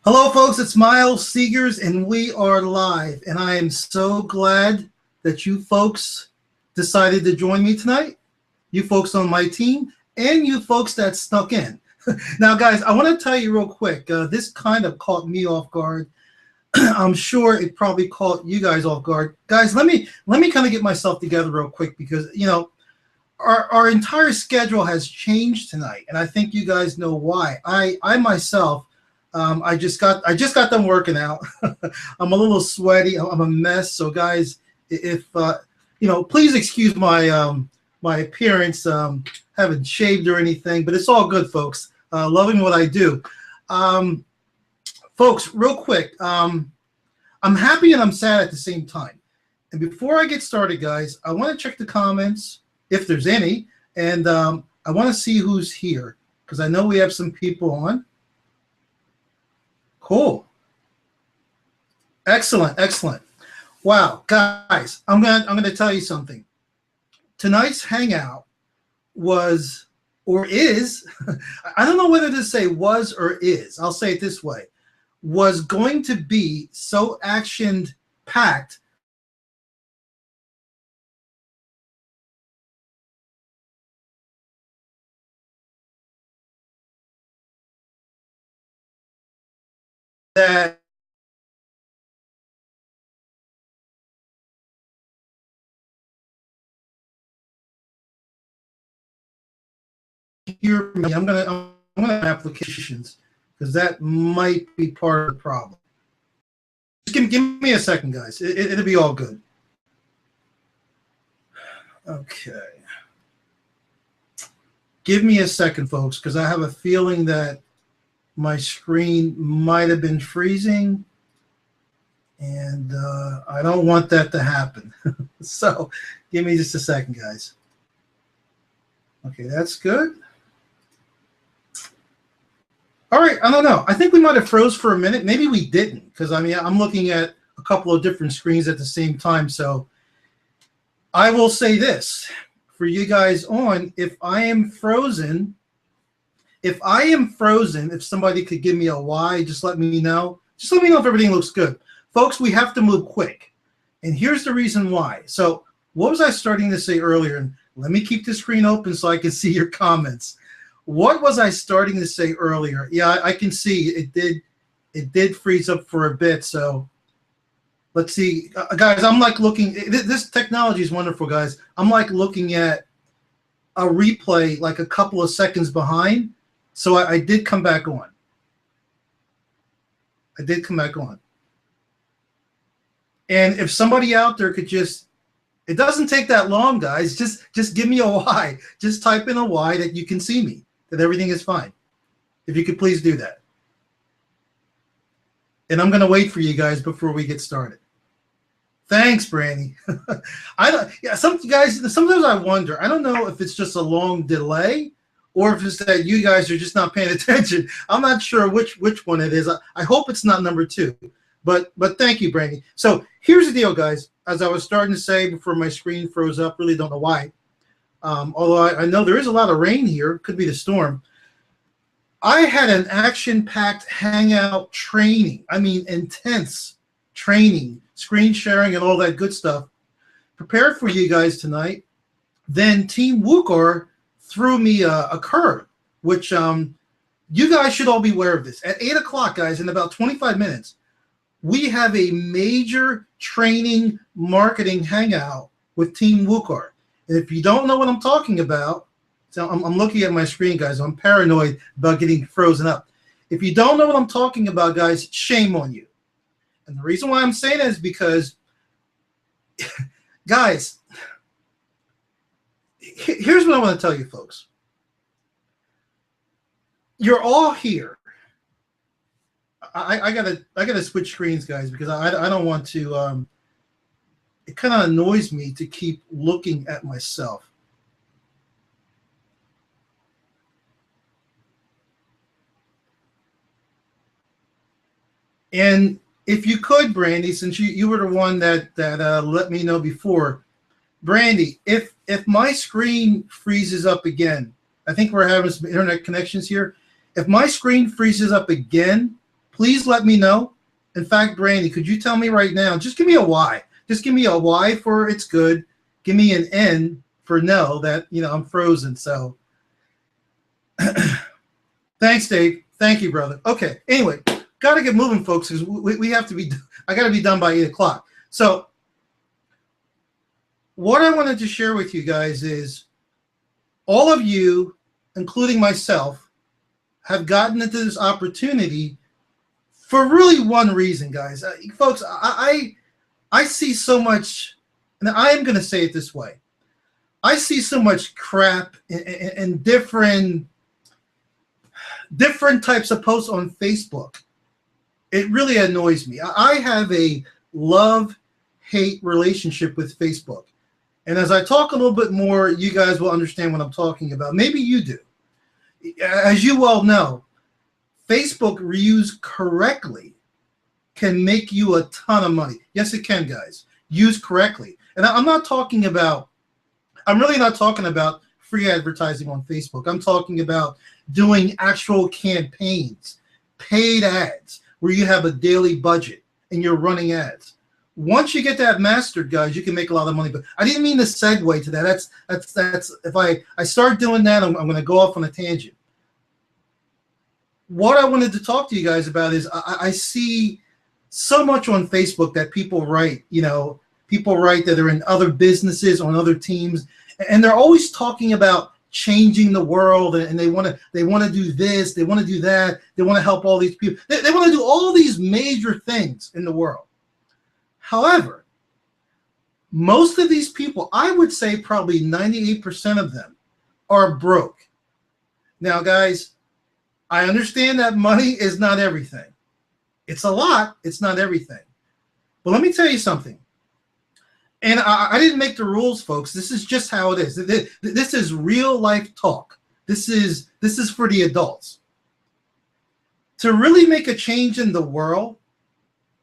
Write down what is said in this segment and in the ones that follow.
Hello, folks. It's Miles Seegers, and we are live. And I am so glad that you folks decided to join me tonight. You folks on my team, and you folks that snuck in. Now, guys, I want to tell you real quick. This kind of caught me off guard. I'm sure it probably caught you guys off guard. Guys, let me kind of get myself together real quick because our entire schedule has changed tonight, and I think you guys know why. I myself. I just got done working out. I'm a little sweaty. I'm a mess. So guys, if please excuse my my appearance. Haven't shaved or anything, but it's all good, folks. Loving what I do. Folks, real quick. I'm happy and I'm sad at the same time. And before I get started, guys, I want to check the comments if there's any, and I want to see who's here because I know we have some people on. Cool. Excellent, excellent. Wow, guys, I'm gonna tell you something. Tonight's hangout was or is, I don't know whether to say was or is, I'll say it this way, was going to be so action-packed that hear me. I'm gonna have applications because that might be part of the problem. Just give me a second, guys. It'll be all good. Okay. Give me a second, folks, because I have a feeling that my screen might have been freezing, and I don't want that to happen. So give me just a second, guys. Okay, that's good. All right, I don't know. I think we might have froze for a minute. Maybe we didn't, because I mean, I'm looking at a couple of different screens at the same time. So I will say this for you guys on, if I am frozen, if somebody could give me a Y, just let me know. Just let me know if everything looks good. Folks, we have to move quick. And here's the reason why. So what was I starting to say earlier? And let me keep the screen open so I can see your comments. What was I starting to say earlier? Yeah, I can see it did freeze up for a bit. So let's see. Guys, I'm like looking. This technology is wonderful, guys. I'm like looking at a replay like a couple of seconds behind. So I did come back on. I did come back on. And if somebody out there could just, it doesn't take that long, guys. Just give me a Y. Just type in a Y that you can see me, that everything is fine. If you could please do that. And I'm going to wait for you guys before we get started. Thanks, Brandy. Sometimes I wonder, I don't know if it's just a long delay or if it's that you guys are just not paying attention. I'm not sure which one it is. I hope it's not number 2. But thank you, Brandy. So here's the deal, guys. As I was starting to say before my screen froze up, really don't know why. Although I know there is a lot of rain here. Could be the storm. I had an action-packed hangout training. I mean, intense training, screen sharing, and all that good stuff. Prepared for you guys tonight. Then Team WooCar threw me a curve, which you guys should all be aware of this. At 8 o'clock, guys, in about 25 minutes, we have a major training marketing hangout with Team WooCar. And if you don't know what I'm talking about, so I'm looking at my screen, guys. I'm paranoid about getting frozen up. If you don't know what I'm talking about, guys, shame on you. And the reason why I'm saying that is because, guys, here's what I want to tell you, folks. You're all here. I gotta switch screens, guys, because I don't want to. It kind of annoys me to keep looking at myself. And if you could, Brandy, since you were the one that let me know before, Brandy, if my screen freezes up again, I think we're having some internet connections here. If my screen freezes up again, please let me know. In fact, Brandy, could you tell me right now, just give me a Y. Just give me a Y for it's good. Give me an N for no, that, I'm frozen. So thanks, Dave. Thank you, brother. Okay. Anyway, got to get moving, folks, because we have to be, I got to be done by 8 o'clock. So what I wanted to share with you guys is all of you, including myself, have gotten into this opportunity for really one reason, guys. Folks, I see so much, and I am going to say it this way. I see so much crap and different types of posts on Facebook. It really annoys me. I have a love-hate relationship with Facebook. And as I talk a little bit more, you guys will understand what I'm talking about. Maybe you do. As you well know, Facebook used correctly can make you a ton of money. Yes, it can, guys. Used correctly. And I'm really not talking about free advertising on Facebook. I'm talking about doing actual campaigns, paid ads, where you have a daily budget and you're running ads. Once you get that mastered, guys, you can make a lot of money. But I didn't mean to segue to that. That's if I start doing that, I'm going to go off on a tangent. What I wanted to talk to you guys about is I see so much on Facebook that people write, people write that they're in other businesses, on other teams, and they're always talking about changing the world, and they want to do this, they want to do that, they want to help all these people. They want to do all these major things in the world. However, most of these people, I would say probably 98% of them, are broke. Now, guys, I understand that money is not everything. It's a lot. It's not everything. But let me tell you something. And I didn't make the rules, folks. This is just how it is. This is real life talk. This is for the adults. To really make a change in the world,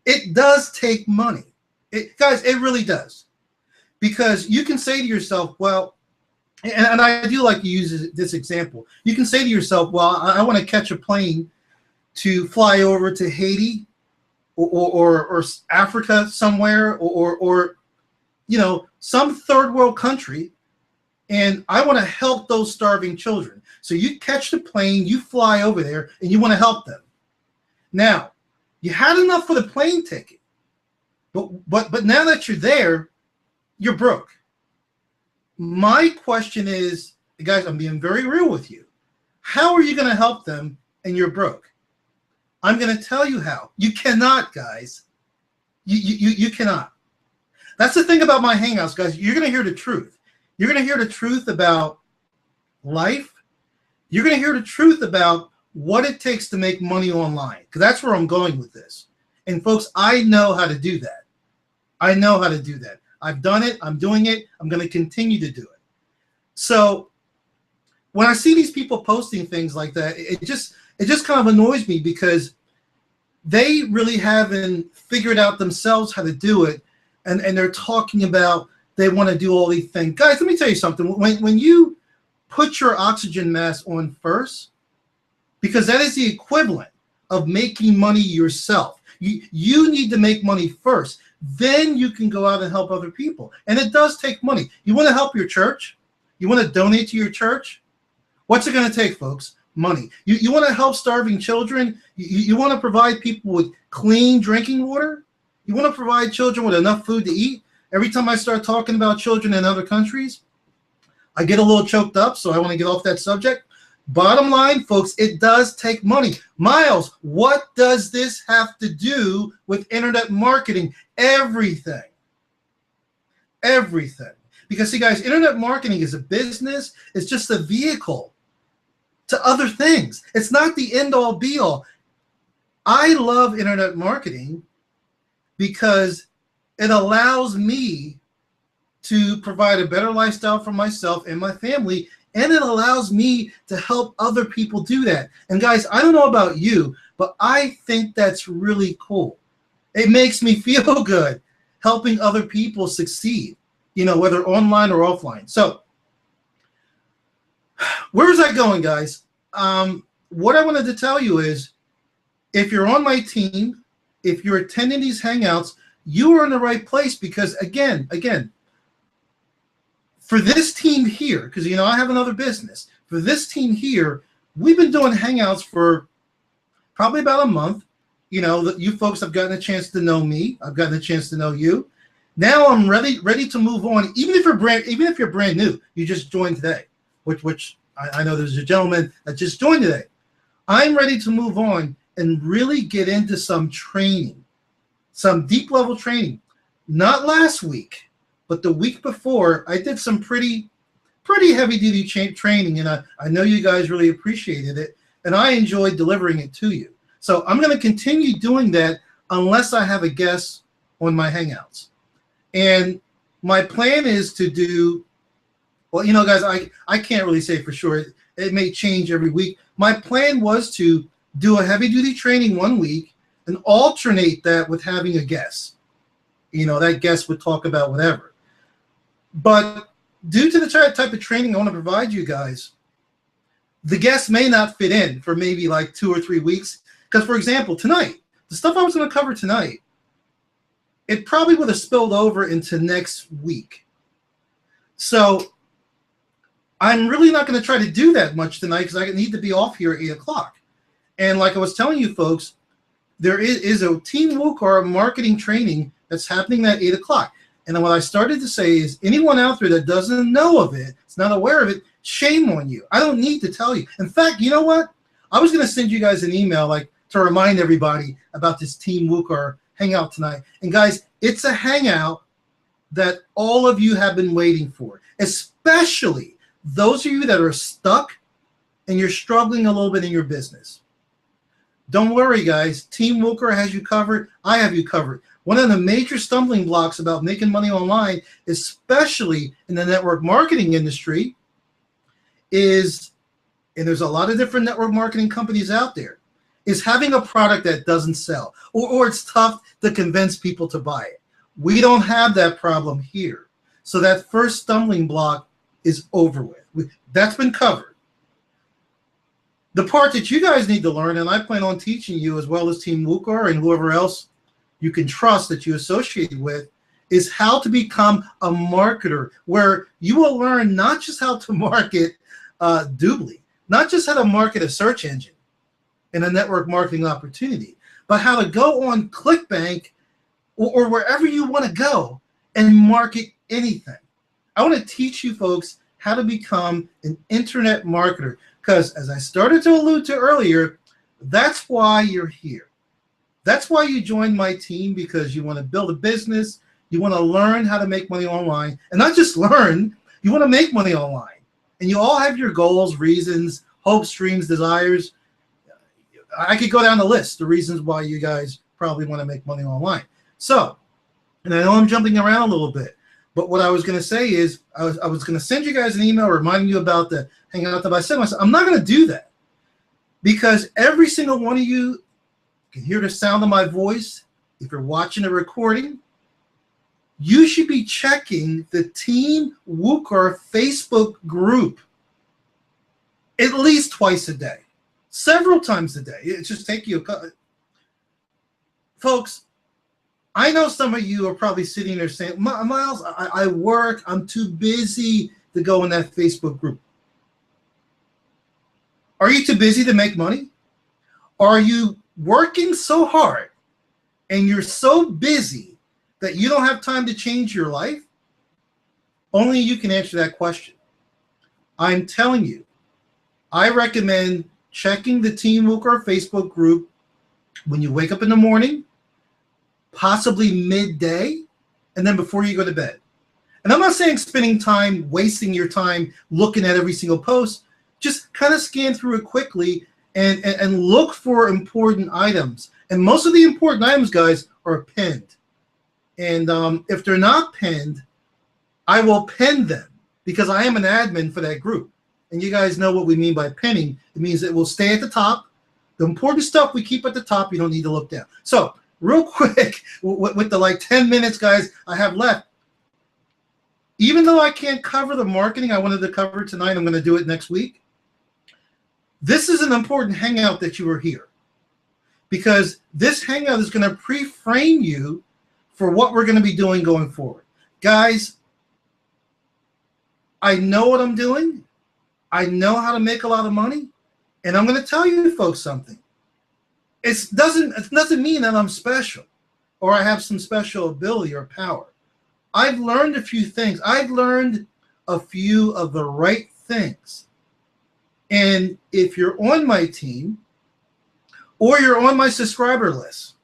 it does take money. Guys, it really does. Because you can say to yourself, well, and I do like to use this example. You can say to yourself, well, I want to catch a plane to fly over to Haiti or Africa somewhere or some third world country, and I want to help those starving children. So you catch the plane, you fly over there, and you want to help them. Now, you had enough for the plane ticket, but now that you're there, you're broke. My question is, guys, I'm being very real with you. How are you going to help them and you're broke? I'm going to tell you how. You cannot, guys. You cannot. That's the thing about my Hangouts, guys. You're going to hear the truth. You're going to hear the truth about life. You're going to hear the truth about what it takes to make money online, because that's where I'm going with this. And folks, I know how to do that. I know how to do that. I've done it. I'm doing it. I'm going to continue to do it. So when I see these people posting things like that, it just kind of annoys me, because they really haven't figured out themselves how to do it. And they're talking about they want to do all these things. Guys, let me tell you something. When you put your oxygen mask on first, because that is the equivalent of making money yourself. You need to make money first. Then you can go out and help other people. And it does take money. You want to help your church? You want to donate to your church? What's it going to take, folks? Money. You want to help starving children? You want to provide people with clean drinking water? You want to provide children with enough food to eat? Every time I start talking about children in other countries, I get a little choked up, so I want to get off that subject. Bottom line, folks, it does take money. Miles, what does this have to do with internet marketing? Everything. Everything. Because, see, guys, internet marketing is a business. It's just a vehicle to other things. It's not the end-all, be-all. I love internet marketing because it allows me to provide a better lifestyle for myself and my family, and it allows me to help other people do that. And guys, I don't know about you, but I think that's really cool. It makes me feel good helping other people succeed, whether online or offline. So where is that going, guys? What I wanted to tell you is if you're on my team, if you're attending these Hangouts, you are in the right place because, again, for this team here, because, you know, I have another business. For this team here, we've been doing Hangouts for probably about a month. You know, that you folks have gotten a chance to know me. I've gotten a chance to know you. Now I'm ready to move on. Even if you're brand new, you just joined today, which I know there's a gentleman that just joined today. I'm ready to move on and really get into some training, some deep level training. Not last week, but the week before, I did some pretty heavy duty training, and I know you guys really appreciated it, and I enjoyed delivering it to you. So I'm going to continue doing that unless I have a guest on my Hangouts. And my plan is to do, well, you know, guys, I can't really say for sure. It may change every week. My plan was to do a heavy duty training one week and alternate that with having a guest. You know, that guest would talk about whatever. But due to the type of training I want to provide you guys, the guest may not fit in for maybe like 2 or 3 weeks. Because, for example, tonight, the stuff I was going to cover tonight, it probably would have spilled over into next week. So I'm really not going to try to do that much tonight because I need to be off here at 8 o'clock. And like I was telling you folks, there is a Team WooCommerce marketing training that's happening at 8 o'clock. And then what I started to say is anyone out there that doesn't know of it, is not aware of it, shame on you. I don't need to tell you. In fact, you know what? I was going to send you guys an email like to remind everybody about this Team WooCommerce Hangout tonight. And guys, it's a hangout that all of you have been waiting for, especially those of you that are stuck and you're struggling a little bit in your business. Don't worry, guys. Team WooCommerce has you covered. I have you covered. One of the major stumbling blocks about making money online, especially in the network marketing industry, is, and there's a lot of different network marketing companies out there, is having a product that doesn't sell, or it's tough to convince people to buy it. We don't have that problem here. So that first stumbling block is over with. That's been covered. The part that you guys need to learn, and I plan on teaching you as well as Team WooCommerce and whoever else you can trust that you associate with, is how to become a marketer, where you will learn not just how to market Doobly, not just how to market a search engine in a network marketing opportunity, but how to go on ClickBank or wherever you want to go and market anything. I want to teach you folks how to become an internet marketer, because as I started to allude to earlier, that's why you're here. That's why you joined my team, because you want to build a business, you want to learn how to make money online, and not just learn, you want to make money online. And you all have your goals, reasons, hopes, dreams, desires. I could go down the list, the reasons why you guys probably want to make money online. So, and I know I'm jumping around a little bit, but what I was going to say is I was going to send you guys an email reminding you about the Hangout that I said myself. I'm not going to do that, because every single one of you can hear the sound of my voice. If you're watching a recording, you should be checking the Team WooCommerce Facebook group at least twice a day, several times a day. It just take you folks. I know some of you are probably sitting there saying, Miles, I work, I'm too busy to go in that Facebook group. Are you too busy to make money? Are you working so hard and you're so busy that you don't have time to change your life? Only you can answer that question. I'm telling you, I recommend checking the Team WooCommerce Facebook group when you wake up in the morning, possibly midday, and then before you go to bed. And I'm not saying spending time, wasting your time looking at every single post. Just kind of scan through it quickly and look for important items. And most of the important items, guys, are pinned. And if they're not pinned, I will pin them, because I am an admin for that group. And you guys know what we mean by pinning. It means it will stay at the top. The important stuff we keep at the top. You don't need to look down. So real quick, with the like 10 minutes, guys, I have left. Even though I can't cover the marketing I wanted to cover tonight, I'm going to do it next week. This is an important hangout that you are here, because this Hangout is going to pre-frame you for what we're going to be doing going forward. Guys, I know what I'm doing. I know how to make a lot of money. And I'm going to tell you folks something. It doesn't mean that I'm special or I have some special ability or power. I've learned a few things. I've learned a few of the right things. And if you're on my team or you're on my subscriber list,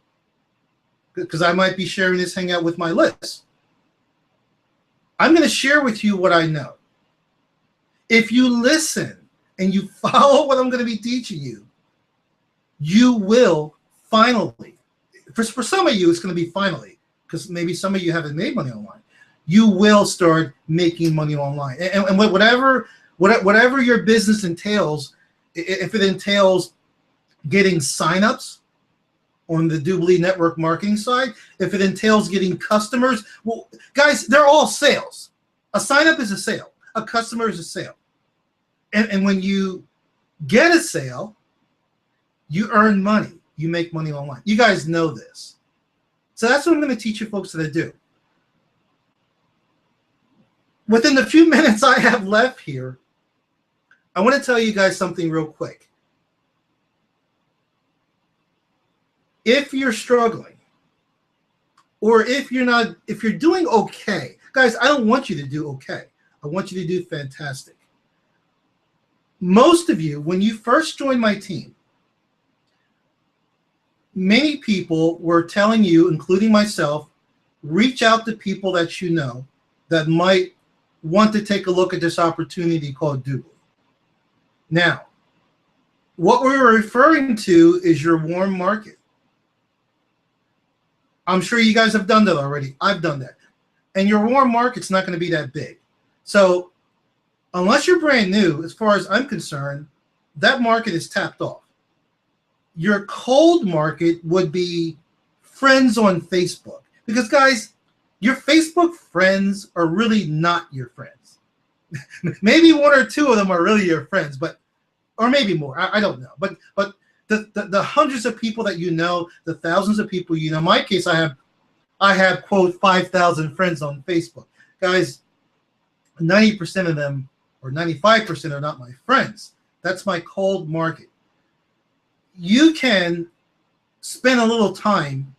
because I might be sharing this Hangout with my list, I'm going to share with you what I know. If you listen and you follow what I'm going to be teaching you, you will finally, for some of you, it's going to be finally, because maybe some of you haven't made money online, you will start making money online. And whatever your business entails, if it entails getting signups on the Doobly network marketing side, if it entails getting customers, well, guys, they're all sales. A sign up is a sale. A customer is a sale. And when you get a sale, you earn money. You make money online. You guys know this. So that's what I'm going to teach you folks how to do. Within the few minutes I have left here, I want to tell you guys something real quick. If you're struggling, or if you're doing okay, guys, I don't want you to do okay. I want you to do fantastic. Most of you, when you first joined my team, many people were telling you, including myself, reach out to people that you know that might want to take a look at this opportunity called Doobly. Now, what we were referring to is your warm market. I'm sure you guys have done that already. I've done that. And your warm market's not going to be that big. So unless you're brand new, as far as I'm concerned, that market is tapped off. Your cold market would be friends on Facebook. Because, guys, your Facebook friends are really not your friends. Maybe one or two of them are really your friends, or maybe more. I don't know. But the hundreds of people that you know, the thousands of people you know. In my case, I have quote 5,000 friends on Facebook. Guys, 90% of them or 95% are not my friends. That's my cold market. You can spend a little time,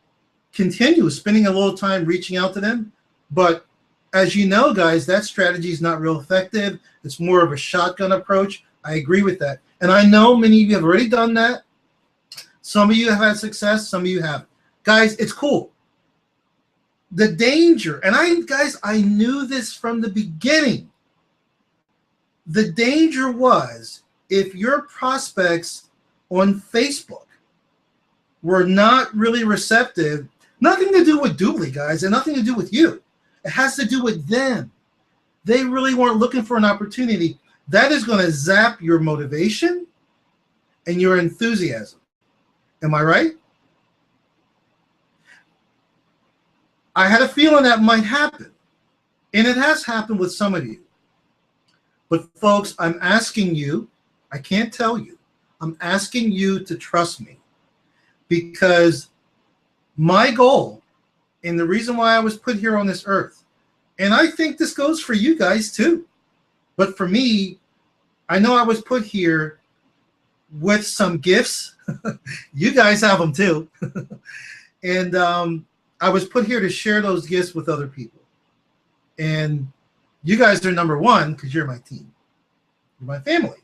continue spending a little time reaching out to them, but as you know, guys, that strategy is not real effective. It's more of a shotgun approach. I agree with that. And I know many of you have already done that. Some of you have had success, some of you haven't. Guys, it's cool. The danger, and I knew this from the beginning. The danger was if your prospects on Facebook were not really receptive, nothing to do with Doobly, guys, and nothing to do with you. It has to do with them. They really weren't looking for an opportunity. That is going to zap your motivation and your enthusiasm. Am I right? I had a feeling that might happen, and it has happened with some of you. But folks, I'm asking you, I can't tell you, I'm asking you to trust me, because my goal, and the reason why I was put here on this earth, and I think this goes for you guys too, but for me, I know I was put here with some gifts. You guys have them too. And I was put here to share those gifts with other people. And you guys are number one because you're my team. You're my family.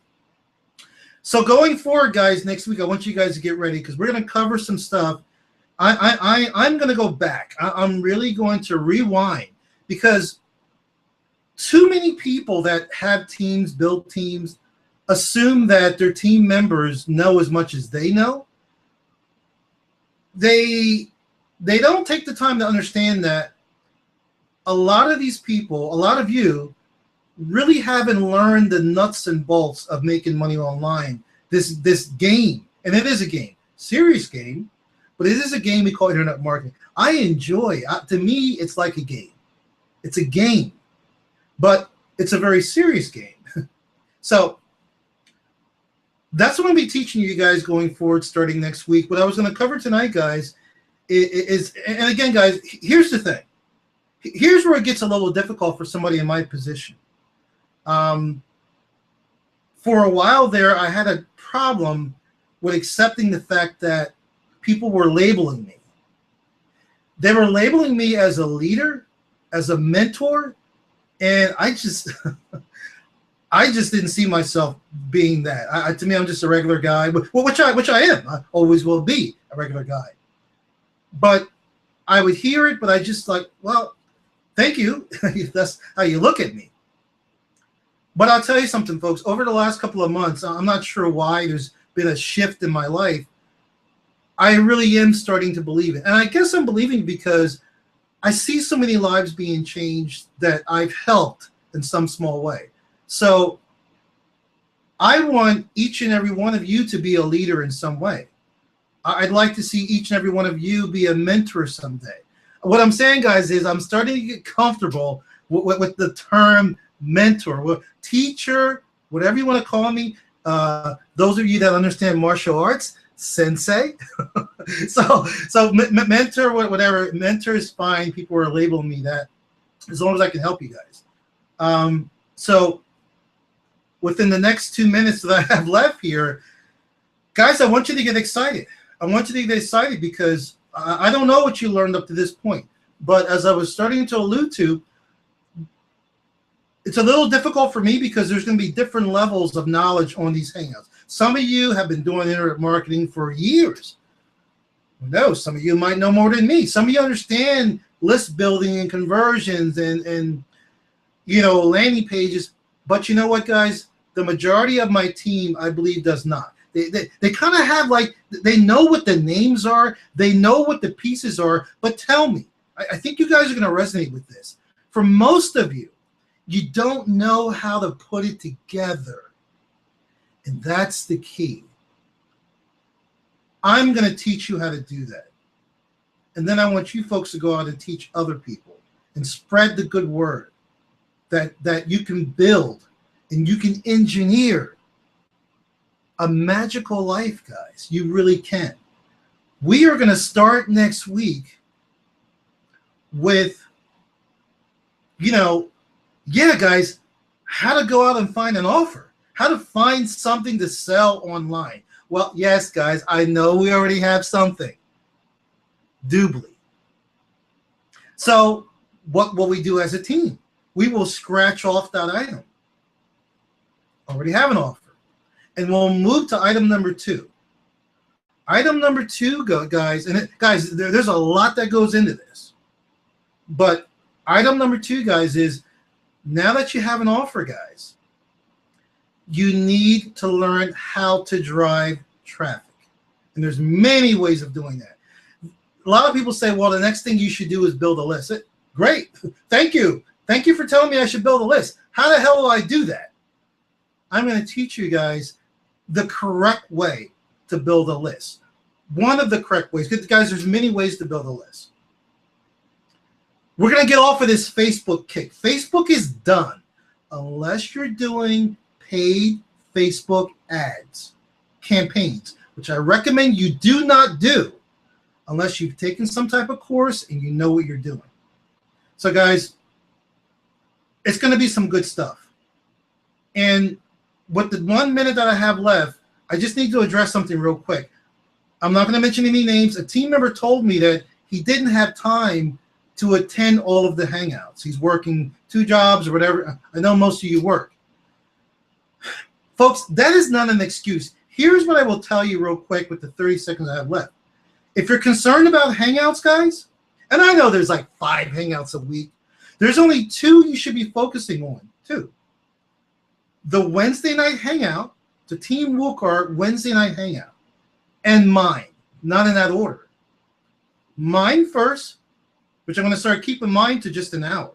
So going forward, guys, next week, I want you guys to get ready because we're going to cover some stuff. I'm going to go back. I'm really going to rewind, because too many people that have teams, build teams, assume that their team members know as much as they know. They don't take the time to understand that a lot of these people, a lot of you, really haven't learned the nuts and bolts of making money online. This game, and it is a game, serious game, but it is a game we call internet marketing. I enjoy, to me, it's like a game. It's a game, but it's a very serious game. So That's what I'm going to be teaching you guys going forward starting next week. What I was going to cover tonight, guys, is, and again, guys, here's the thing. Here's where it gets a little difficult for somebody in my position. For a while there, I had a problem with accepting the fact that people were labeling me. They were labeling me as a leader, as a mentor, and I just I just didn't see myself being that. To me, I'm just a regular guy, which I am. I always will be a regular guy. But I would hear it, but I just like, well, thank you. That's how you look at me. But I'll tell you something, folks. Over the last couple of months, I'm not sure why there's been a shift in my life. I really am starting to believe it. And I guess I'm believing because I see so many lives being changed that I've helped in some small way. So I want each and every one of you to be a leader in some way. I'd like to see each and every one of you be a mentor someday. What I'm saying, guys, is I'm starting to get comfortable with the term mentor, teacher, whatever you want to call me. Those of you that understand martial arts, sensei. so mentor, whatever. Mentor is fine. People are labeling me that as long as I can help you guys. So within the next 2 minutes that I have left here, guys, I want you to get excited. I want you to get excited because I don't know what you learned up to this point. But as I was starting to allude to, it's a little difficult for me because there's going to be different levels of knowledge on these Hangouts. Some of you have been doing internet marketing for years. Who knows? Some of you might know more than me. Some of you understand list building and conversions and landing pages. But you know what, guys? The majority of my team, I believe, does not. They kind of have they know what the names are. They know what the pieces are. But tell me, I think you guys are going to resonate with this. For most of you, you don't know how to put it together. And that's the key. I'm going to teach you how to do that. And then I want you folks to go out and teach other people and spread the good word that you can build and you can engineer a magical life, guys. You really can. We are going to start next week with, guys, how to go out and find an offer, how to find something to sell online. Well, yes, guys, I know we already have something. Doobly. So what will we do as a team? We will scratch off that item. Already have an offer. And we'll move to item number 2. Item number 2, guys, there's a lot that goes into this. But item number 2, guys, is now that you have an offer, guys, you need to learn how to drive traffic. And there's many ways of doing that. A lot of people say, well, the next thing you should do is build a list. Great. Thank you. Thank you for telling me I should build a list. How the hell will I do that? I'm going to teach you guys the correct way to build a list. One of the correct ways. Guys, there's many ways to build a list. We're going to get off of this Facebook kick. Facebook is done unless you're doing paid Facebook ads, campaigns, which I recommend you do not do unless you've taken some type of course and you know what you're doing. So, guys, it's going to be some good stuff. And with the 1 minute that I have left, I just need to address something real quick. I'm not going to mention any names. A team member told me that he didn't have time to attend all of the Hangouts. He's working 2 jobs or whatever. I know most of you work. Folks, that is not an excuse. Here's what I will tell you real quick with the 30 seconds I have left. If you're concerned about Hangouts, guys, and I know there's like 5 Hangouts a week, there's only 2 you should be focusing on. 2. The Wednesday night Hangout, the Team Woolcart Wednesday night Hangout, and mine, not in that order. Mine first, which I'm going to start keeping mine to just an hour.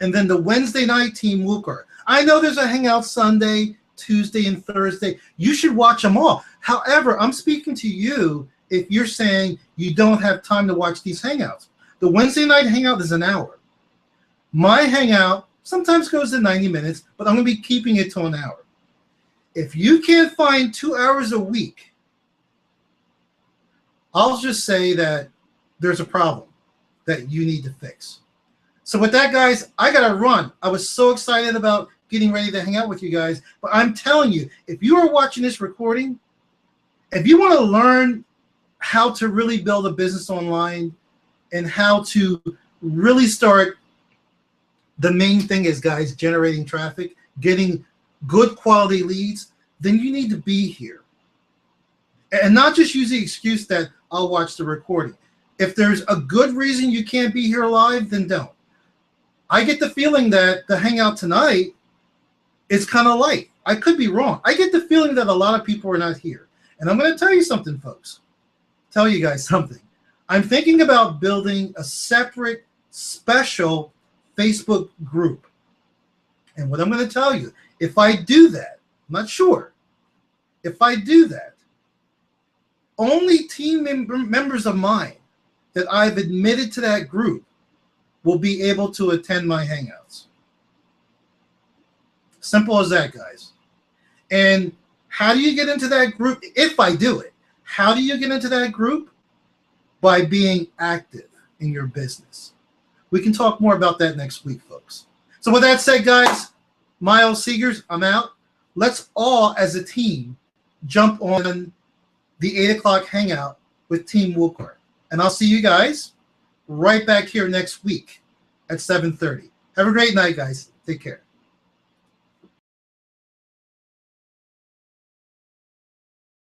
And then the Wednesday night Team Woolcart. I know there's a Hangout Sunday, Tuesday, and Thursday. You should watch them all. However, I'm speaking to you if you're saying you don't have time to watch these Hangouts. The Wednesday night Hangout is an hour. My Hangout sometimes goes to 90 minutes, but I'm going to be keeping it to an hour. If you can't find 2 hours a week, I'll just say that there's a problem that you need to fix. So with that, guys, I got to run. I was so excited about getting ready to hang out with you guys. But I'm telling you, if you are watching this recording, if you want to learn how to really build a business online and how to really start, the main thing is, guys, generating traffic, getting good quality leads, then you need to be here. And not just use the excuse that I'll watch the recording. If there's a good reason you can't be here live, then don't. I get the feeling that the Hangout tonight is kind of light. I could be wrong. I get the feeling that a lot of people are not here. And I'm going to tell you something, folks. Tell you guys something. I'm thinking about building a separate, special Facebook group. And what I'm going to tell you, if I do that, I'm not sure. If I do that, only team members of mine that I've admitted to that group will be able to attend my Hangouts. Simple as that, guys. And how do you get into that group? If I do it, how do you get into that group? By being active in your business. We can talk more about that next week, folks. So with that said, guys, Miles Seegers, I'm out. Let's all, as a team, jump on the 8 o'clock Hangout with Team Woolcourt. And I'll see you guys right back here next week at 7:30. Have a great night, guys. Take care.